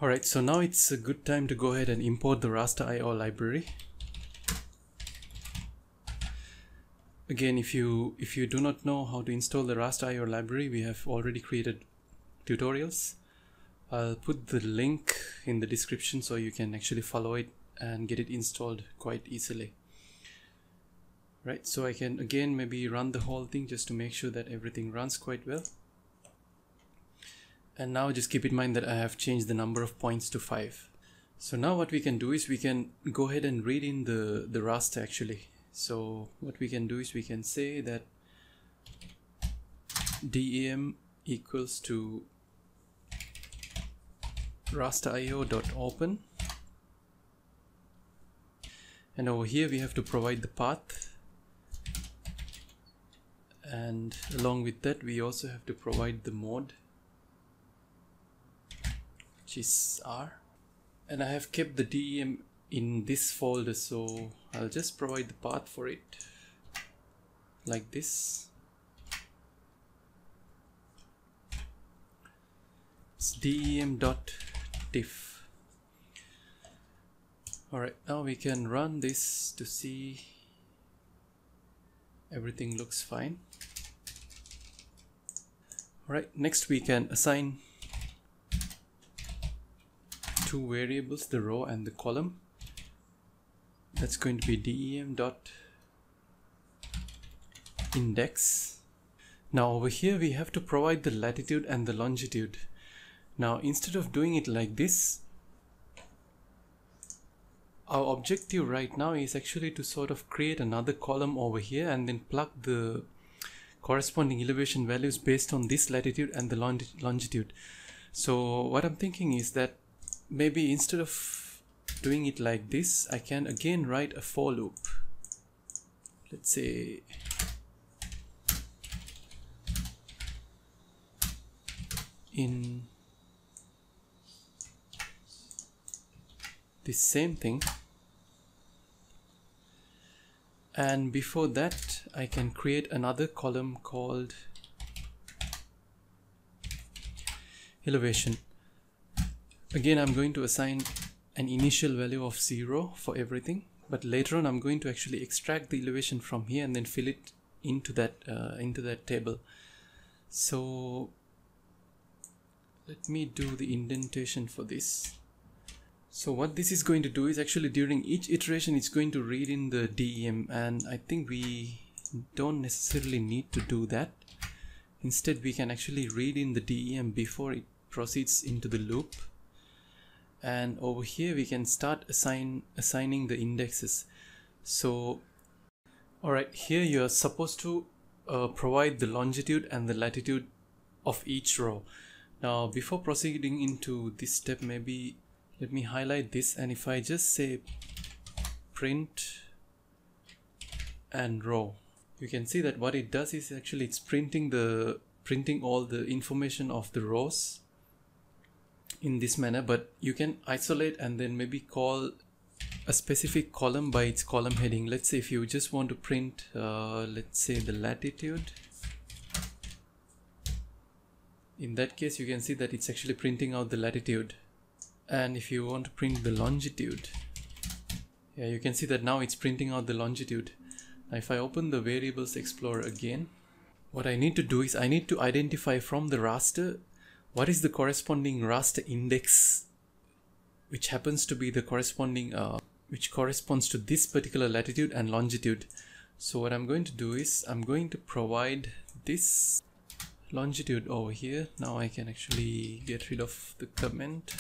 Alright, so now it's a good time to go ahead and import the rasterio library. Again, if you do not know how to install the rasterio library, we have already created tutorials. I'll put the link in the description so you can actually follow it and get it installed quite easily. Right, so I can again maybe run the whole thing just to make sure that everything runs quite well. And now just keep in mind that I have changed the number of points to 5. So now what we can do is we can go ahead and read in the raster actually. So what we can do is we can say that DEM equals to rasterio.open, and over here we have to provide the path, and along with that we also have to provide the mode, which is R, and I have kept the DEM in this folder, so I'll just provide the path for it like this. It's dem.diff. Alright, now we can run this to see everything looks fine. Alright, next we can assign two variables, the row and the column. That's going to be dem.index. Now over here we have to provide the latitude and the longitude. Now instead of doing it like this, our objective right now is actually to sort of create another column over here and then plug the corresponding elevation values based on this latitude and the longitude. So what I'm thinking is that maybe instead of doing it like this, I can again write a for loop. Let's say in this same thing, and before that I can create another column called elevation. Again, I'm going to assign an initial value of 0 for everything, but later on I'm going to actually extract the elevation from here and then fill it into that table. So let me do the indentation for this. So what this is going to do is actually during each iteration it's going to read in the DEM, and I think we don't necessarily need to do that. Instead we can actually read in the DEM before it proceeds into the loop. And over here we can start assigning the indexes. So alright, here you are supposed to provide the longitude and the latitude of each row. Now before proceeding into this step, maybe let me highlight this, and if I just say print and row, you can see that what it does is actually it's printing all the information of the rows in this manner, but you can isolate and then maybe call a specific column by its column heading. Let's say if you just want to print let's say the latitude, in that case you can see that it's actually printing out the latitude. And if you want to print the longitude, yeah, you can see that now it's printing out the longitude. Now if I open the variables explorer again, what I need to do is I need to identify from the raster what is the corresponding raster index, which happens to be the corresponding which corresponds to this particular latitude and longitude. So what I'm going to do is I'm going to provide this longitude over here. Now I can actually get rid of the comment,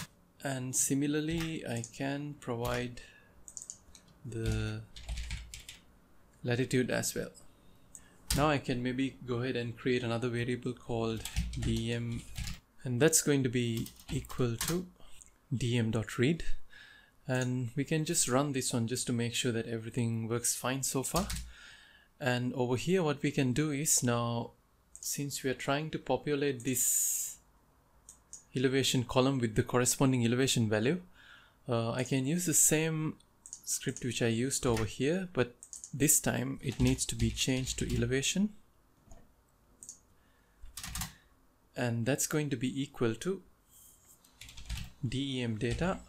and similarly I can provide the latitude as well. Now I can maybe go ahead and create another variable called dem, and that's going to be equal to dem.read, and we can just run this one just to make sure that everything works fine so far. And over here what we can do is, now since we are trying to populate this elevation column with the corresponding elevation value, I can use the same script which I used over here, but this time it needs to be changed to elevation, and that's going to be equal to DEM data,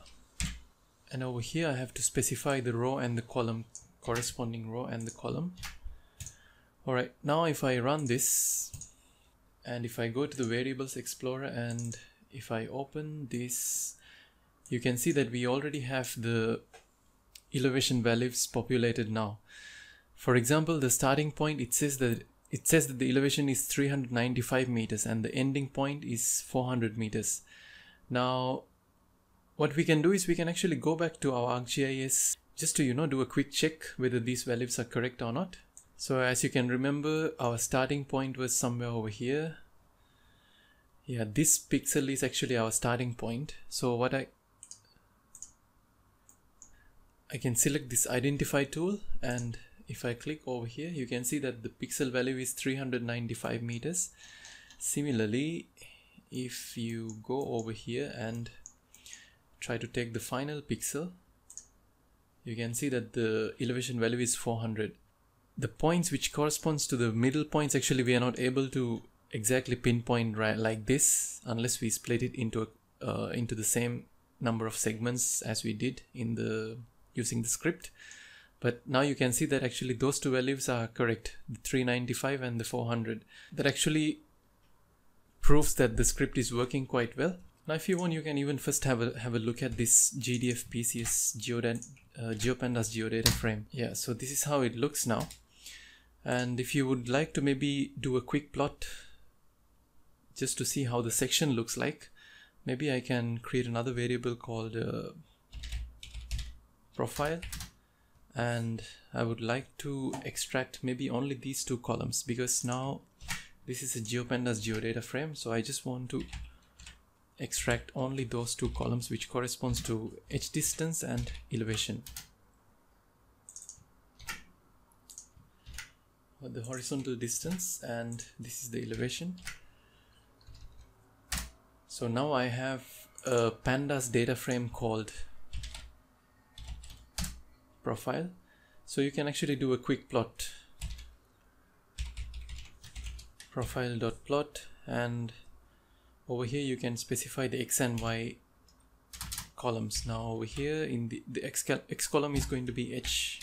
and over here I have to specify the row and the column, corresponding row and the column. Alright, now if I run this and if I go to the variables explorer and if I open this, you can see that we already have the elevation values populated now. For example, the starting point, it says that the elevation is 395 meters and the ending point is 400 meters. Now what we can do is we can actually go back to our ArcGIS just to do a quick check whether these values are correct or not. So as you can remember, our starting point was somewhere over here. Yeah, this pixel is actually our starting point. So what I can select this identify tool, and if I click over here, you can see that the pixel value is 395 meters. Similarly, if you go over here and try to take the final pixel, you can see that the elevation value is 400. The points which corresponds to the middle points, actually we are not able to exactly pinpoint right like this unless we split it into the same number of segments as we did in using the script. But now you can see that actually those two values are correct, the 395 and the 400. That actually proves that the script is working quite well. Now if you want, you can even first have a look at this GDF PCS geopandas geodata frame. Yeah, so this is how it looks now. And if you would like to maybe do a quick plot just to see how the section looks like, maybe I can create another variable called profile, and I would like to extract maybe only these two columns, because now this is a geopandas geodata frame, so I just want to extract only those two columns which corresponds to edge distance and elevation. The horizontal distance, and this is the elevation. So now I have a pandas data frame called profile. So you can actually do a quick plot, profile.plot, and over here you can specify the x and y columns. Now over here in the x column is going to be edge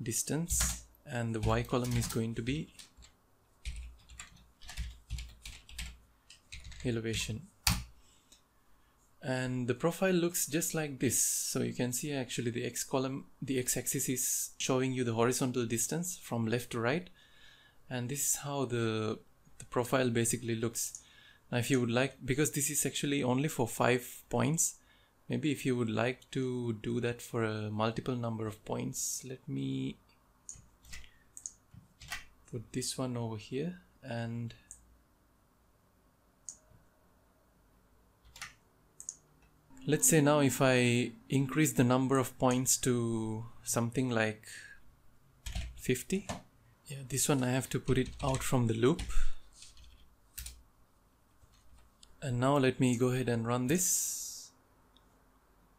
distance, and the y column is going to be elevation. And the profile looks just like this. So you can see actually the x column, the x-axis is showing you the horizontal distance from left to right, and this is how the profile basically looks. Now if you would like, because this is actually only for 5 points, maybe if you would like to do that for a multiple number of points, let me put this one over here, and let's say now if I increase the number of points to something like 50, yeah, this one I have to put it out from the loop. And now let me go ahead and run this.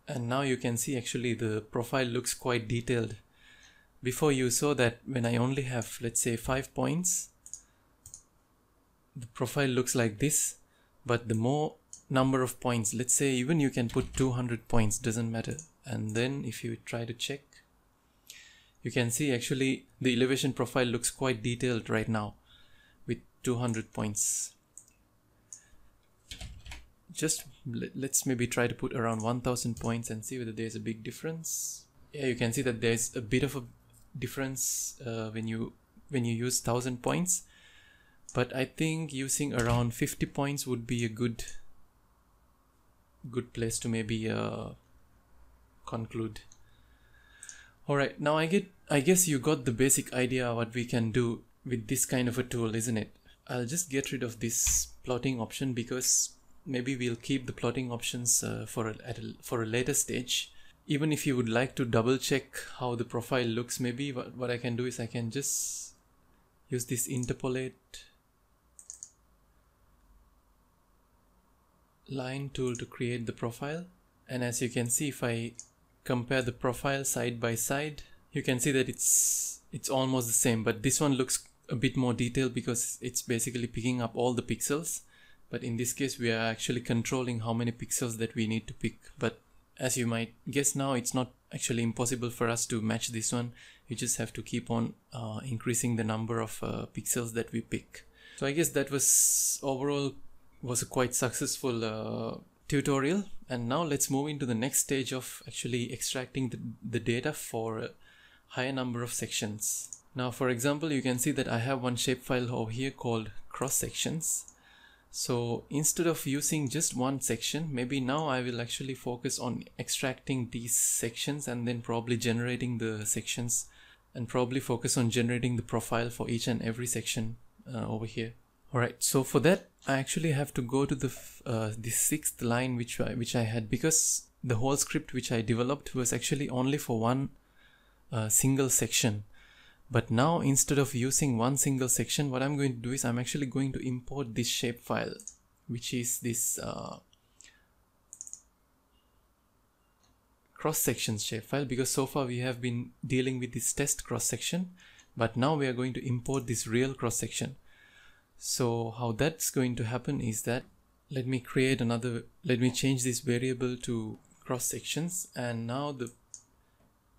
And now you can see actually the profile looks quite detailed. Before you saw that when I only have, let's say, 5 points, the profile looks like this. But the more number of points, let's say even you can put 200 points, doesn't matter. And then if you try to check, you can see actually the elevation profile looks quite detailed right now with 200 points. Just let's maybe try to put around 1000 points and see whether there's a big difference. Yeah, you can see that there's a bit of a difference when you use 1000 points, but I think using around 50 points would be a good place to maybe conclude. Alright, now I guess you got the basic idea what we can do with this kind of a tool, isn't it? I'll just get rid of this plotting option, because maybe we'll keep the plotting options for a later stage. Even if you would like to double check how the profile looks, maybe what I can do is I can just use this interpolate line tool to create the profile. And as you can see, if I compare the profile side by side, you can see that it's almost the same, but this one looks a bit more detailed because it's basically picking up all the pixels. but in this case we are actually controlling how many pixels that we need to pick. But as you might guess now, it's not actually impossible for us to match this one. You just have to keep on increasing the number of pixels that we pick. So I guess that was overall was a quite successful tutorial, and now let's move into the next stage of actually extracting the data for a higher number of sections. Now for example, you can see that I have one shapefile over here called cross sections. So instead of using just one section, maybe now I will actually focus on extracting these sections and then probably generating the sections, and probably focus on generating the profile for each and every section over here. Alright, so for that I actually have to go to the sixth line which I had, because the whole script which I developed was actually only for one single section. But now instead of using one single section, what I'm going to do is I'm actually going to import this shapefile, which is this cross sections shapefile, because so far we have been dealing with this test cross section, but now we are going to import this real cross section. So how that's going to happen is that let me change this variable to cross sections, and now the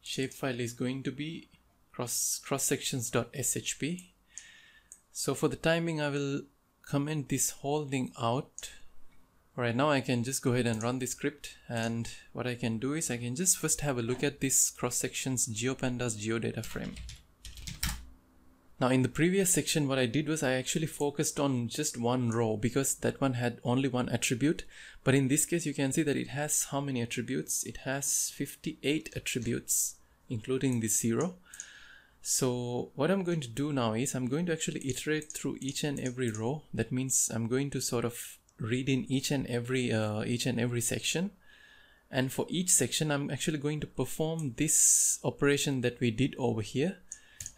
shapefile is going to be cross-sections.shp. So for the timing I will comment this whole thing out. Alright, now I can just go ahead and run this script, and what I can do is I can just first have a look at this cross-sections geopandas geodata frame. Now in the previous section what I did was I actually focused on just one row, because that one had only one attribute. But in this case you can see that it has how many attributes? It has 58 attributes, including the 0. So what I'm going to do now is I'm going to actually iterate through each and every row. That means I'm going to sort of read in each and every section, and for each section I'm actually going to perform this operation that we did over here.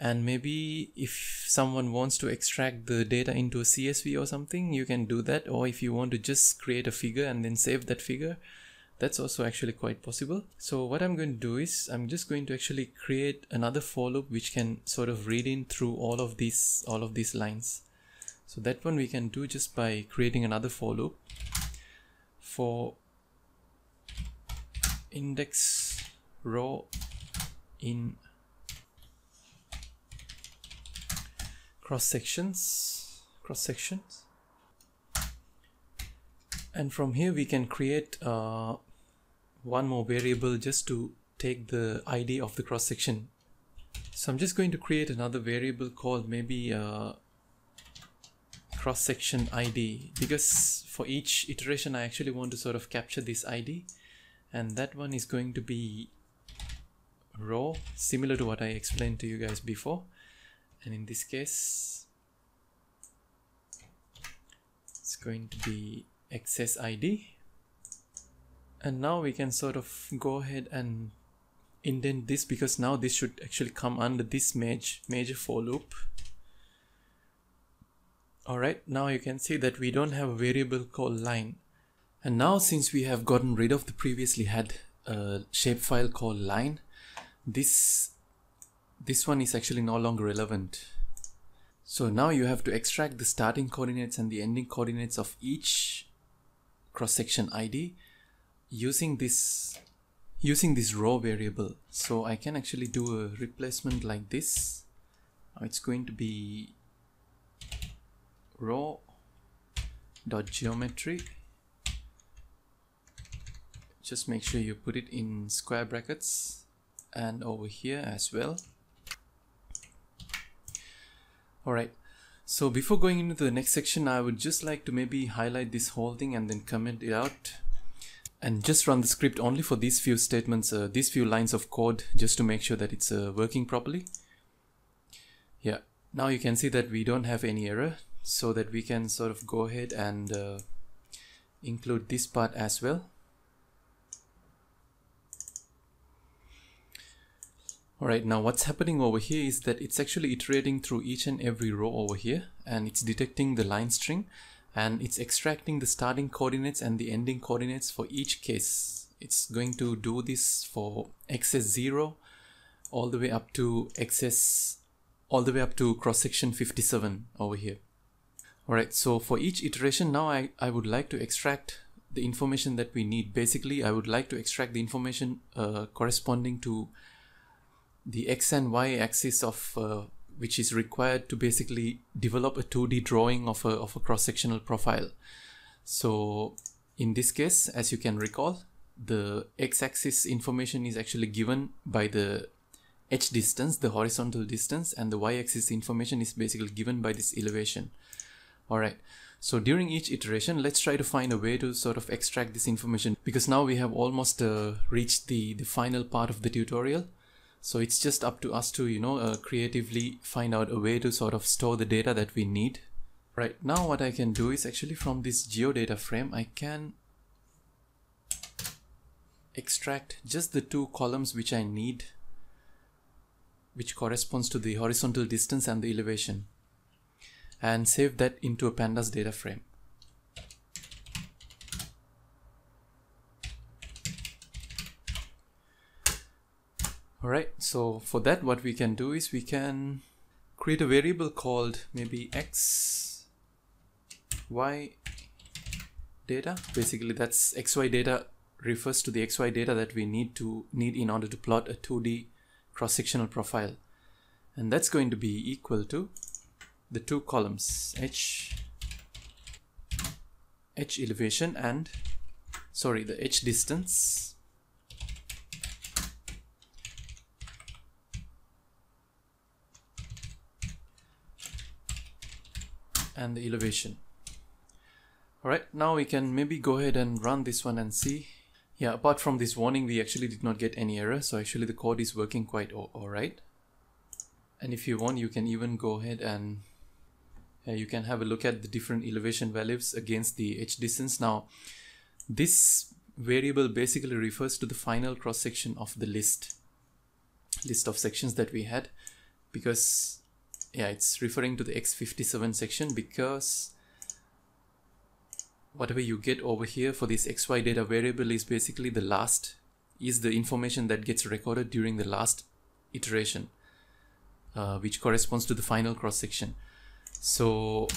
And maybe if someone wants to extract the data into a CSV or something, you can do that, or if you want to just create a figure and then save that figure, that's also actually quite possible. So what I'm going to do is I'm just going to actually create another for loop which can sort of read in through all of these lines. So that one we can do just by creating another for loop for index row in cross sections, and from here we can create one more variable just to take the ID of the cross section. So I'm just going to create another variable called maybe cross section ID, because for each iteration I actually want to sort of capture this ID, and that one is going to be row, similar to what I explained to you guys before. And in this case it's going to be access ID. And now we can sort of go ahead and indent this, because now this should actually come under this major for loop. Alright, now you can see that we don't have a variable called line. And now since we have gotten rid of the previously had shapefile called line, this one is actually no longer relevant. So now you have to extract the starting coordinates and the ending coordinates of each cross-section ID using this row variable. So I can actually do a replacement like this. Now it's going to be row.geometry. Just make sure you put it in square brackets, and over here as well. Alright, so before going into the next section, I would just like to maybe highlight this whole thing and then comment it out, and just run the script only for these few statements, these few lines of code, just to make sure that it's working properly. Yeah, now you can see that we don't have any error, so that we can sort of go ahead and include this part as well. Alright, now what's happening over here is that it's actually iterating through each and every row over here, and it's detecting the line string, and it's extracting the starting coordinates and the ending coordinates for each case. It's going to do this for XS0 all the way up to cross section 57 over here. Alright, so for each iteration now I would like to extract the information that we need. Basically, I would like to extract the information corresponding to the x and y axis of which is required to basically develop a 2D drawing of a cross-sectional profile. So in this case, as you can recall, the x-axis information is actually given by the h distance, the horizontal distance, and the y-axis information is basically given by this elevation. Alright, so during each iteration, let's try to find a way to sort of extract this information, because now we have almost reached the final part of the tutorial. So it's just up to us to, creatively find out a way to sort of store the data that we need. Right, now what I can do is actually from this geodata frame, I can extract just the 2 columns which I need, which corresponds to the horizontal distance and the elevation, and save that into a pandas data frame. Alright, so for that what we can do is we can create a variable called maybe x, y data. Basically that's xy data refers to the xy data that we need in order to plot a 2D cross-sectional profile. And that's going to be equal to the 2 columns h elevation and the h distance and the elevation. Alright, now we can maybe go ahead and run this one and see. Yeah, apart from this warning, we actually did not get any error, so actually the code is working quite alright. And if you want, you can even go ahead and you can have a look at the different elevation values against the h distance. Now, this variable basically refers to the final cross-section of the list of sections that we had, because it's referring to the x57 section, because whatever you get over here for this xy data variable is basically the information that gets recorded during the last iteration, which corresponds to the final cross-section. So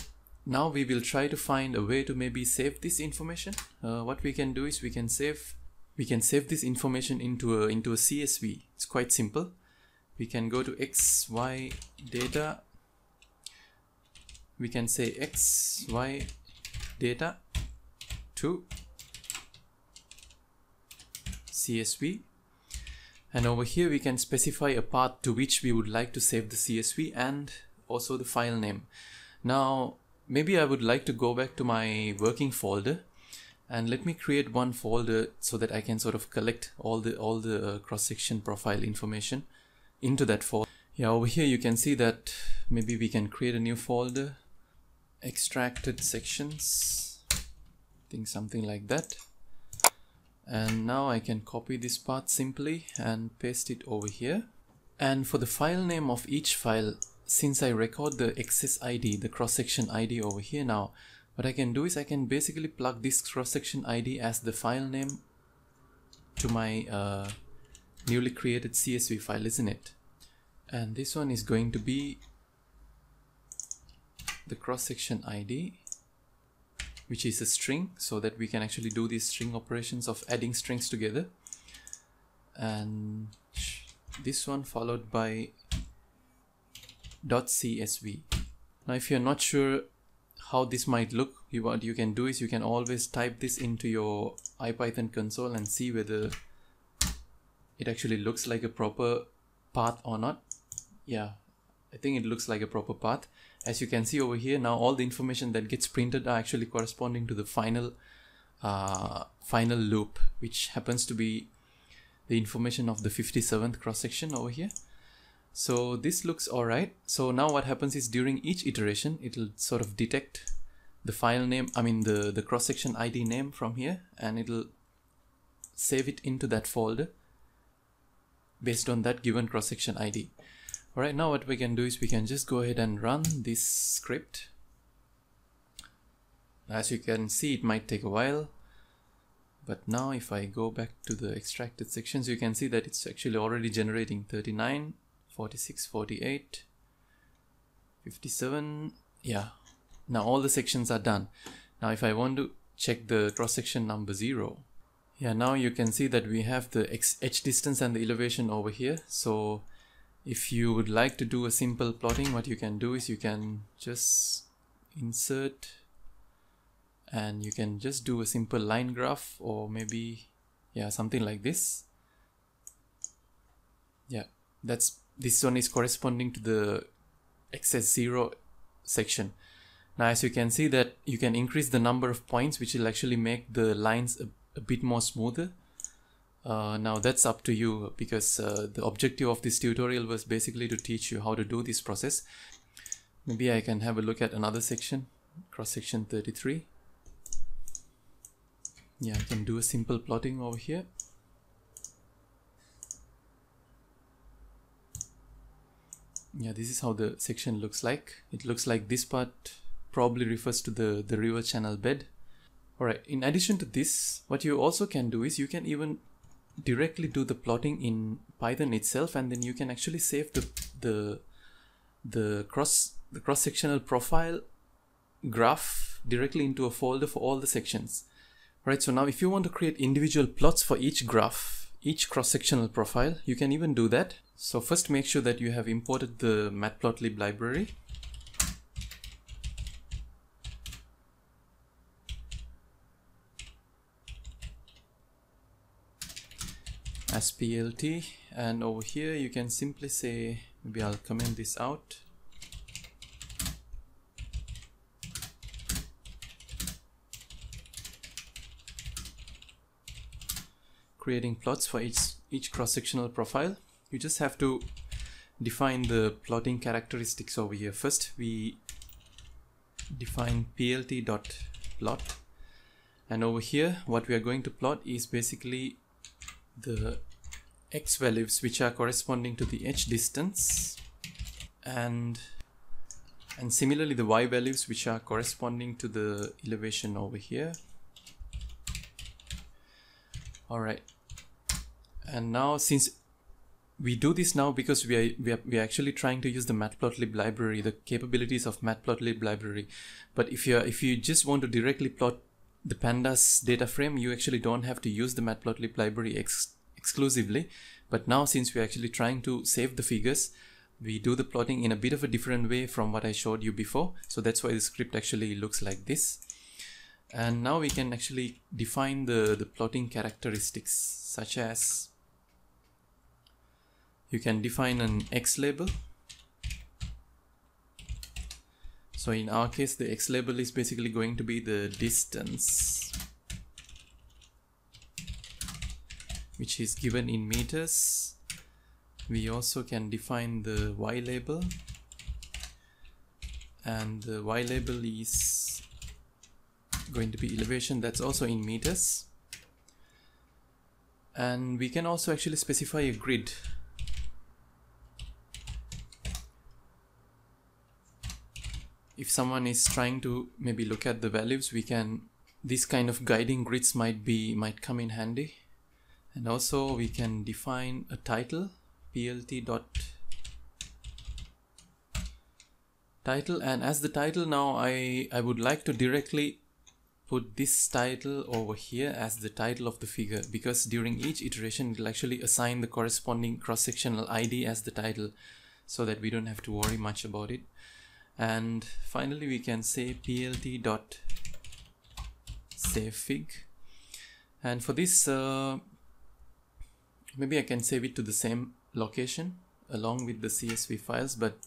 now we will try to find a way to maybe save this information. What we can do is we can save this information into a CSV. It's quite simple. We can go to xy data. We can say xy data to CSV, and over here we can specify a path to which we would like to save the CSV and also the file name. Now maybe I would like to go back to my working folder, and let me create one folder so that I can sort of collect all the cross-section profile information into that folder. Yeah, over here you can see that maybe we can create a new folder, extracted sections, I think something like that. And now I can copy this path simply and paste it over here. And for the file name of each file, since I record the access ID, the cross-section ID over here now, what I can do is I can basically plug this cross-section ID as the file name to my newly created CSV file, isn't it? And this one is going to be the cross-section ID, which is a string, so that we can actually do these string operations of adding strings together. And this one followed by .csv. Now if you're not sure how this might look, what you can do is you can always type this into your IPython console and see whether it actually looks like a proper path or not. Yeah, I think it looks like a proper path. As you can see over here, now all the information that gets printed are actually corresponding to the final loop, which happens to be the information of the 57th cross-section over here. So this looks alright. So now what happens is during each iteration, it'll sort of detect the file name, the cross-section ID name from here, and it'll save it into that folder based on that given cross-section ID. Alright, now what we can do is we can just go ahead and run this script. As you can see, it might take a while, but now if I go back to the extracted sections, you can see that it's actually already generating 39, 46, 48, 57. Yeah, Now all the sections are done. Now if I want to check the cross section number 0, yeah, now you can see that we have the h distance and the elevation over here. So if you would like to do a simple plotting, what you can do is you can just insert and you can just do a simple line graph, or maybe, yeah, something like this. Yeah, this one is corresponding to the XS0 section. Now as you can see that you can increase the number of points, which will actually make the lines a bit more smoother. Now that's up to you, because the objective of this tutorial was basically to teach you how to do this process. Maybe I can have a look at another section, cross section 33. Yeah, I can do a simple plotting over here. Yeah, this is how the section looks like. It looks like this part probably refers to the river channel bed. Alright, in addition to this, what you also can do is you can even directly do the plotting in Python itself, and then you can actually save the cross-sectional profile graph directly into a folder for all the sections. Right, so now if you want to create individual plots for each graph, each cross-sectional profile, you can even do that. So first make sure that you have imported the matplotlib library. As plt, and over here you can simply say, maybe I'll comment this out. Creating plots for each cross-sectional profile. You just have to define the plotting characteristics over here. First we define plt.plot, and over here what we are going to plot is basically the x values which are corresponding to the h distance, and similarly the y values which are corresponding to the elevation over here. Alright, and now since we do this now because we are actually trying to use the matplotlib library, the capabilities of matplotlib library. But if you just want to directly plot the pandas data frame, you actually don't have to use the matplotlib library exclusively. But now since we're actually trying to save the figures, we do the plotting in a bit of a different way from what I showed you before. So that's why the script actually looks like this. And now we can actually define the plotting characteristics, such as you can define an x label. So in our case, the x label is basically going to be the distance, which is given in meters. We also can define the y label, and the y label is going to be elevation, that's also in meters. And we can also actually specify a grid. If someone is trying to maybe look at the values, we can, this kind of guiding grids might come in handy. And also we can define a title, plt.title, and as the title now I would like to directly put this title over here as the title of the figure, because during each iteration it will actually assign the corresponding cross-sectional ID as the title, so that we don't have to worry much about it. And finally we can say plt.savefig, and for this maybe I can save it to the same location along with the CSV files, but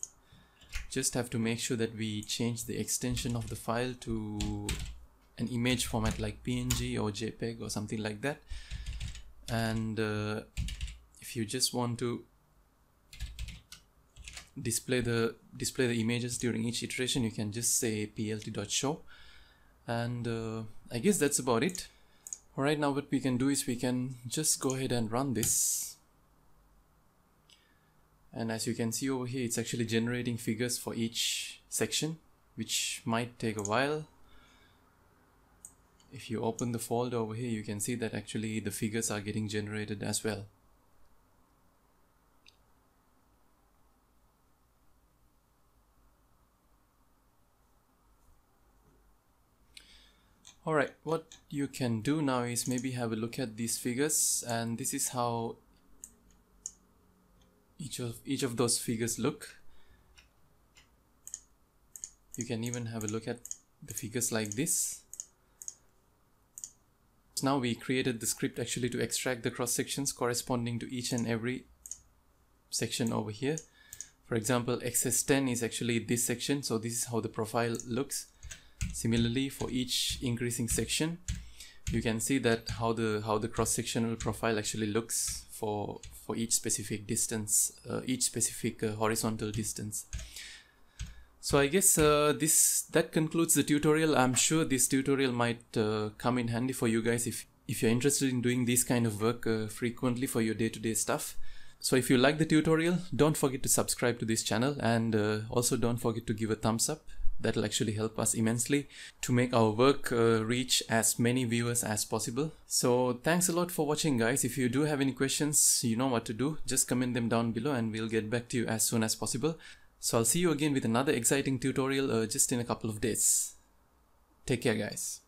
just have to make sure that we change the extension of the file to an image format like PNG or JPEG or something like that. And if you just want to display the images during each iteration, you can just say plt.show, and I guess that's about it. Alright, now what we can do is we can just go ahead and run this, and as you can see over here, it's actually generating figures for each section, which might take a while. If you open the folder over here, you can see that actually the figures are getting generated as well. Alright, what you can do now is maybe have a look at these figures, and this is how each of those figures look. You can even have a look at the figures like this. So now we created the script actually to extract the cross sections corresponding to each and every section over here. For example, XS10 is actually this section, so this is how the profile looks. Similarly, for each increasing section, you can see that how the cross-sectional profile actually looks for each specific distance, each specific horizontal distance. So I guess that concludes the tutorial. I'm sure this tutorial might come in handy for you guys if you're interested in doing this kind of work frequently for your day-to-day stuff. So if you like the tutorial, don't forget to subscribe to this channel, and also don't forget to give a thumbs up. That'll actually help us immensely to make our work reach as many viewers as possible. So thanks a lot for watching, guys. If you do have any questions, you know what to do. Just comment them down below and we'll get back to you as soon as possible. So I'll see you again with another exciting tutorial just in a couple of days. Take care, guys.